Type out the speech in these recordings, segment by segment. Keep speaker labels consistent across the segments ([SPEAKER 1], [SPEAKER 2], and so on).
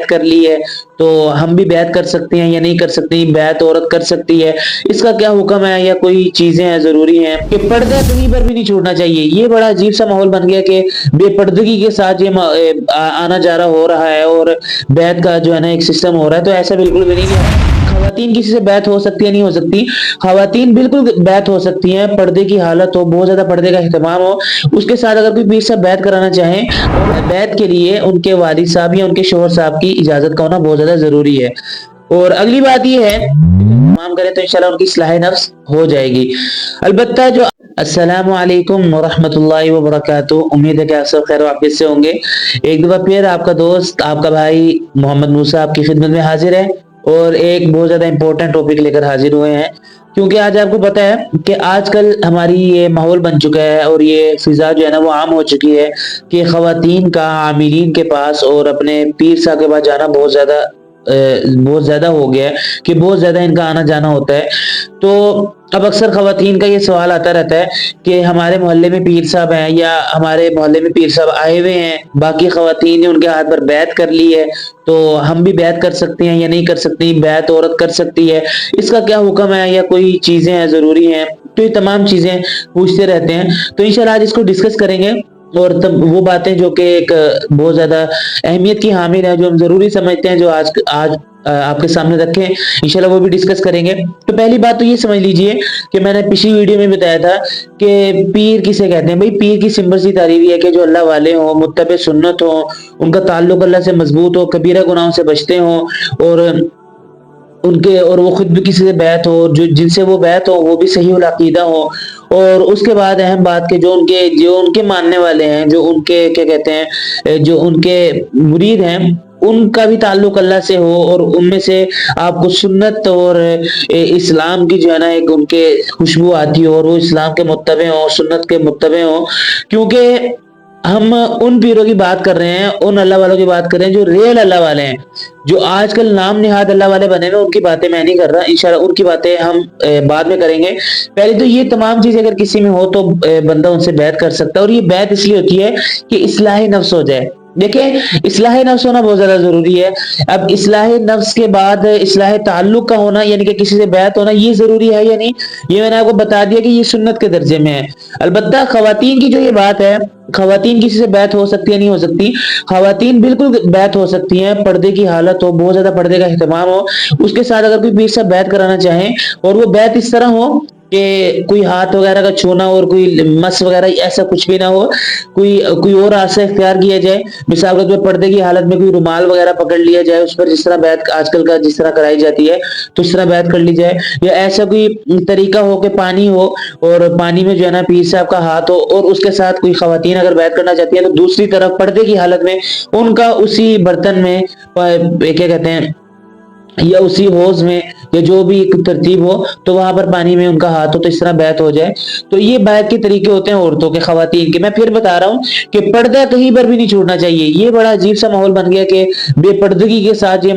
[SPEAKER 1] بیعت کر لی ہے تو ہم بھی بیعت کر سکتے ہیں یا نہیں کر سکتے، بیعت عورت کر سکتی ہے، اس کا کیا حکم ہے، یا کوئی چیزیں ہیں ضروری ہیں کہ پردہ کہیں پر بھی نہیں چھوڑنا چاہیے۔ یہ بڑا عجیب سا ماحول بن گیا کہ بے پردگی کے ساتھ یہ آنا جانا ہو رہا ہے اور بیعت کا جو ہے نا ایک سسٹم ہو رہا ہے، تو ایسا بالکل بھی نہیں ہے۔ خواتین کسی سے بیعت ہو سکتی ہے نہیں ہو سکتی؟ خواتین بالکل بیعت ہو سکتی ہیں، پردے کی حالت ہو، بہت زیادہ پردے کا اہتمام ہو، اس کے ساتھ اگر کوئی پیر صاحب بیعت کرانا چاہیں، اور بیعت کے لیے ان کے والد صاحب یا ان کے شوہر صاحب کی اجازت کا ہونا بہت زیادہ ضروری ہے۔ اور اگلی بات یہ ہے تمام کرے تو انشاءاللہ ان کی اصلاح نفس ہو جائے گی۔ البتہ جو السلام علیکم ورحمۃ اللہ وبرکاتہ، امید ہے کہ آپ سب خیر و عافیت سے ہوں گے۔ ایک دفعہ پھر آپ کا دوست، آپ کا بھائی محمد موسیٰ آپ کی خدمت میں حاضر ہے، اور ایک بہت زیادہ امپورٹنٹ ٹاپک لے کر حاضر ہوئے ہیں، کیونکہ آج آپ کو پتہ ہے کہ آج کل ہماری یہ ماحول بن چکا ہے اور یہ فضا جو ہے نا وہ عام ہو چکی ہے کہ خواتین کا عاملین کے پاس اور اپنے پیر صاحب کے پاس جانا بہت زیادہ ہو گیا ہے، کہ بہت زیادہ ان کا آنا جانا ہوتا ہے۔ تو اب اکثر خواتین کا یہ سوال آتا رہتا ہے کہ ہمارے محلے میں پیر صاحب ہیں، یا ہمارے محلے میں پیر صاحب آئے ہوئے ہیں، باقی خواتین نے ان کے ہاتھ پر بیعت کر لی ہے تو ہم بھی بیعت کر سکتے ہیں یا نہیں کر سکتے، بیعت عورت کر سکتی ہے، اس کا کیا حکم ہے، یا کوئی چیزیں ہیں ضروری ہیں، تو یہ تمام چیزیں پوچھتے رہتے ہیں۔ تو انشاءاللہ آج اس کو ڈسکس کریں گے، اور وہ باتیں جو کہ ایک بہت زیادہ اہمیت کی حامل ہے، جو ہم ضروری سمجھتے ہیں، جو آج آپ کے سامنے رکھیں، انشاءاللہ وہ بھی ڈسکس کریں گے۔ تو پہلی بات تو یہ سمجھ لیجئے کہ میں نے پچھلی ویڈیو میں بتایا تھا کہ پیر کسے کہتے ہیں۔ بھئی پیر کی سمپل سی تعریف یہ ہے کہ جو اللہ والے ہوں، متبع سنت ہوں، ان کا تعلق اللہ سے مضبوط ہو، کبیرہ گناہوں سے بچتے ہوں، اور وہ خود بھی کسی سے بیعت ہو، جن سے وہ بیعت ہو وہ بھی صحیح العقیدہ ہو، اور اس کے بعد اہم بات کہ جو ان کے ماننے والے ہیں، جو ان کے کیا کہتے ہیں، جو ان کے مرید ہیں، ان کا بھی تعلق اللہ سے ہو، اور ان میں سے آپ کو سنت اور اسلام کی جو ہے نا ایک ان کے خوشبو آتی ہو، اور وہ اسلام کے متبع ہوں، سنت کے متبع ہوں، کیونکہ ہم ان پیروں کی بات کر رہے ہیں، ان اللہ والوں کی بات کر رہے ہیں جو ریل اللہ والے ہیں، جو آج کل نام نہاد اللہ والے بنے ہوئے، ان کی باتیں میں نہیں کر رہا، انشاءاللہ ان کی باتیں ہم بعد میں کریں گے۔ پہلے تو یہ تمام چیزیں اگر کسی میں ہو تو بندہ ان سے بیعت کر سکتا ہے، اور یہ بیعت اس لیے ہوتی ہے کہ اصلاح نفس ہو جائے۔ دیکھیں، اصلاح نفس ہونا بہت زیادہ ضروری ہے۔ اب اصلاح نفس کے بعد اصلاح تعلق کا ہونا، یعنی کہ کسی سے بیعت ہونا، یہ ضروری ہے یا نہیں؟ یہ میں نے آپ کو بتا دیا کہ یہ سنت کے درجے میں ہے۔ البتہ خواتین کی جو یہ بات ہے، خواتین کسی سے بیعت ہو سکتی ہے نہیں ہو سکتی؟ خواتین بالکل بیعت ہو سکتی ہیں، پردے کی حالت ہو، بہت زیادہ پردے کا اہتمام ہو، اس کے ساتھ اگر کوئی پیر صاحب بیعت کرانا چاہیں، اور وہ بیعت اس طرح ہو کہ کوئی ہاتھ وغیرہ کا چھونا اور کوئی مس وغیرہ ایسا کچھ بھی نہ ہو، کوئی اور راستہ اختیار کیا جائے، مثال کے طور پر پردے کی حالت میں کوئی رومال وغیرہ پکڑ لیا جائے، اس پر جس طرح بیعت آج کل کا جس طرح کرائی جاتی ہے تو اس طرح بیعت کر لی جائے، یا ایسا کوئی طریقہ ہو کہ پانی ہو، اور پانی میں جو ہے نا پیر صاحب کا ہاتھ ہو، اور اس کے ساتھ کوئی خواتین اگر بیعت کرنا چاہتی ہیں تو دوسری طرف پردے کی حالت میں ان کا اسی برتن میں کیا کہتے ہیں، یا اسی حوض میں، یا جو بھی ایک ترتیب ہو تو وہاں پر پانی میں ان کا ہاتھ ہو، تو اس طرح بیعت ہو جائے۔ تو یہ بیعت کے طریقے ہوتے ہیں عورتوں کے، خواتین کے۔ میں پھر بتا رہا ہوں کہ پردہ کہیں پر بھی نہیں چھوڑنا چاہیے۔ یہ بڑا عجیب سا ماحول بن گیا کہ بے پردگی کے ساتھ یہ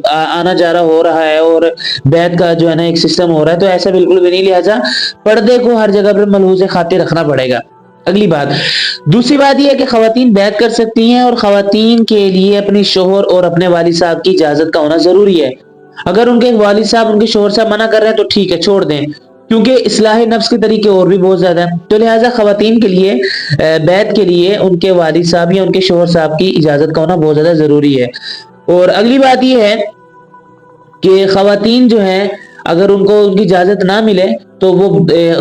[SPEAKER 1] آنا جانا ہو رہا ہے، اور بیعت کا جو ہے نا ایک سسٹم ہو رہا ہے، تو ایسا بالکل بھی نہیں، لہٰذا پردے کو ہر جگہ پر ملحوظ خاطر رکھنا پڑے گا۔ اگلی بات، دوسری بات یہ ہے کہ خواتین بیعت کر سکتی ہیں، اور خواتین کے لیے اپنے شوہر اور اپنے والد صاحب کی اجازت کا ہونا ضروری ہے۔ اگر ان کے والد صاحب، ان کے شوہر صاحب منع کر رہے ہیں تو ٹھیک ہے، چھوڑ دیں، کیونکہ اصلاح نفس کے طریقے اور بھی بہت زیادہ ہیں، تو لہٰذا خواتین کے لیے بیعت کے لیے ان کے والد صاحب یا ان کے شوہر صاحب کی اجازت کا ہونا بہت زیادہ ضروری ہے۔ اور اگلی بات یہ ہے کہ خواتین جو ہیں، اگر ان کو ان کی اجازت نہ ملے تو وہ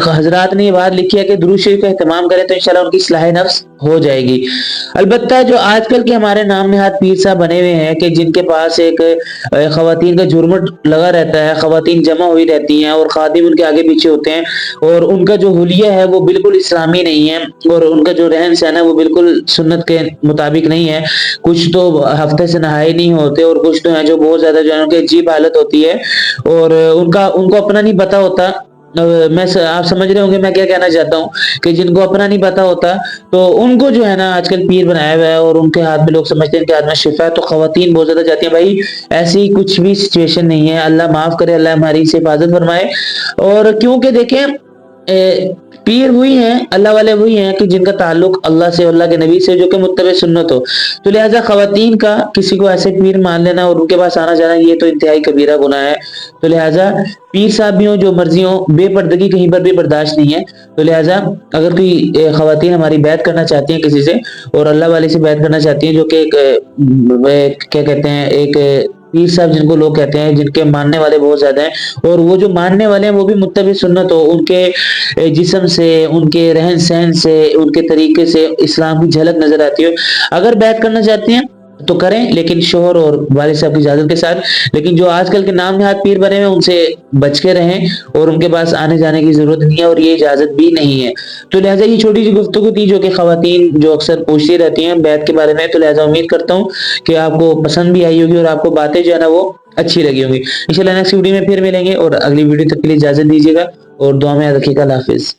[SPEAKER 1] حضرات نے یہ بات لکھی ہے کہ درود شریف کا اہتمام کریں تو انشاءاللہ ان کی اصلاح نفس ہو جائے گی۔ البتہ جو آج کل کے ہمارے نام نہاد پیر صاحب بنے ہوئے ہیں کہ جن کے پاس ایک خواتین کا جھرمٹ لگا رہتا ہے، خواتین جمع ہوئی رہتی ہیں، اور خادم ان کے آگے پیچھے ہوتے ہیں، اور ان کا جو حلیہ ہے وہ بالکل اسلامی نہیں ہے، اور ان کا جو رہن سہن ہے وہ بالکل سنت کے مطابق نہیں ہے۔ کچھ تو ہفتے سے نہائے نہیں ہوتے، اور کچھ تو ہیں جو بہت زیادہ جو ہے ان کی عجیب حالت ہوتی ہے، اور ان کو اپنا نہیں پتا ہوتا۔ آپ سمجھ رہے ہوں گے میں کیا کہنا چاہتا ہوں، کہ جن کو اپنا نہیں پتا ہوتا تو ان کو جو ہے نا آج کل پیر بنایا ہوا ہے، اور ان کے ہاتھ میں لوگ سمجھتے ہیں ان کے ہاتھ میں شفا ہے، تو خواتین بہت زیادہ جاتی ہیں۔ بھائی ایسی کچھ بھی سچویشن نہیں ہے، اللہ معاف کرے، اللہ ہماری سے حفاظت فرمائے۔ اور کیونکہ دیکھیں پیر وہی ہیں، اللہ والے وہی ہیں کہ جن کا تعلق اللہ سے، اللہ کے نبی سے، جو کہ متبع سنت ہو. تو لہٰذا خواتین کا کسی کو ایسے پیر مان لینا اور ان کے پاس آنا جانا، یہ تو انتہائی کبیرہ گناہ ہے. تو لہٰذا پیر صاحب بھی ہوں جو مرضی ہوں، بے پردگی کہیں پر بھی برداشت نہیں ہے. تو لہٰذا اگر کوئی خواتین ہماری بیعت کرنا چاہتی ہیں کسی سے، اور اللہ والے سے بیعت کرنا چاہتی ہیں، جو کہ کیا کہتے ہیں، ایک پیر صاحب جن کو لوگ کہتے ہیں، جن کے ماننے والے بہت زیادہ ہیں، اور وہ جو ماننے والے ہیں وہ بھی متبع سنت ہو، ان کے جسم سے، ان کے رہن سہن سے، ان کے طریقے سے اسلام کی جھلک نظر آتی ہو، اگر بیعت کرنا چاہتی ہیں تو کریں، لیکن شوہر اور والد صاحب کی اجازت کے ساتھ. لیکن جو آج کل کے نام نہاد پیر بنے ہوئے ان سے بچ کے رہیں، اور ان کے پاس آنے جانے کی ضرورت نہیں ہے، اور یہ اجازت بھی نہیں ہے. تو لہٰذا یہ چھوٹی سی گفتگو تھی جو کہ خواتین جو اکثر پوچھتی رہتی ہیں بیعت کے بارے میں. تو لہٰذا امید کرتا ہوں کہ آپ کو پسند بھی آئی ہوگی، اور آپ کو باتیں جو ہے نا وہ اچھی لگی ہوں گی. انشاءاللہ نیکسٹ ویڈیو میں پھر ملیں گے، اور اگلی ویڈیو تک کے لیے اجازت دیجیے گا، اور دعا میں یاد رکھیے گا. اللہ حافظ.